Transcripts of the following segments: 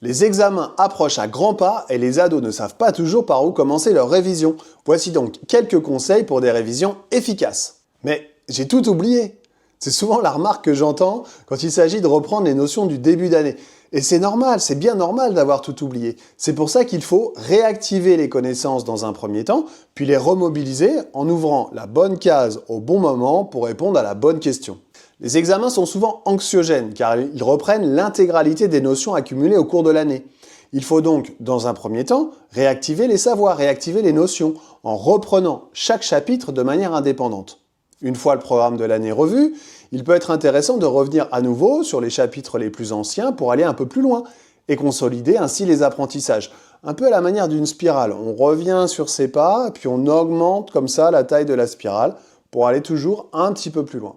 Les examens approchent à grands pas et les ados ne savent pas toujours par où commencer leur révision. Voici donc quelques conseils pour des révisions efficaces. Mais j'ai tout oublié. C'est souvent la remarque que j'entends quand il s'agit de reprendre les notions du début d'année. Et c'est normal, c'est bien normal d'avoir tout oublié. C'est pour ça qu'il faut réactiver les connaissances dans un premier temps, puis les remobiliser en ouvrant la bonne case au bon moment pour répondre à la bonne question. Les examens sont souvent anxiogènes car ils reprennent l'intégralité des notions accumulées au cours de l'année. Il faut donc, dans un premier temps, réactiver les savoirs, réactiver les notions, en reprenant chaque chapitre de manière indépendante. Une fois le programme de l'année revu, il peut être intéressant de revenir à nouveau sur les chapitres les plus anciens pour aller un peu plus loin et consolider ainsi les apprentissages. Un peu à la manière d'une spirale. On revient sur ses pas, puis on augmente comme ça la taille de la spirale pour aller toujours un petit peu plus loin.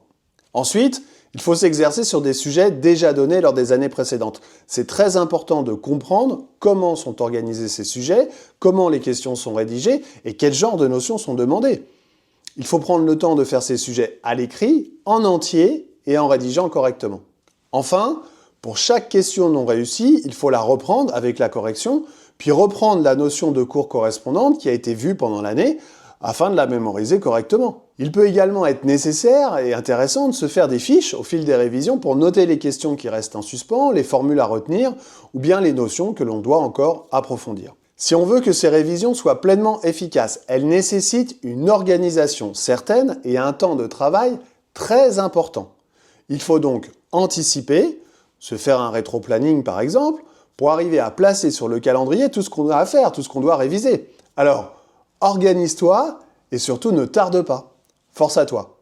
Ensuite, il faut s'exercer sur des sujets déjà donnés lors des années précédentes. C'est très important de comprendre comment sont organisés ces sujets, comment les questions sont rédigées et quel genre de notions sont demandées. Il faut prendre le temps de faire ces sujets à l'écrit, en entier et en rédigeant correctement. Enfin, pour chaque question non réussie, il faut la reprendre avec la correction, puis reprendre la notion de cours correspondante qui a été vue pendant l'année afin de la mémoriser correctement. Il peut également être nécessaire et intéressant de se faire des fiches au fil des révisions pour noter les questions qui restent en suspens, les formules à retenir ou bien les notions que l'on doit encore approfondir. Si on veut que ces révisions soient pleinement efficaces, elles nécessitent une organisation certaine et un temps de travail très important. Il faut donc anticiper, se faire un rétro-planning par exemple, pour arriver à placer sur le calendrier tout ce qu'on a à faire, tout ce qu'on doit réviser. Alors, organise-toi et surtout ne tarde pas. Force à toi!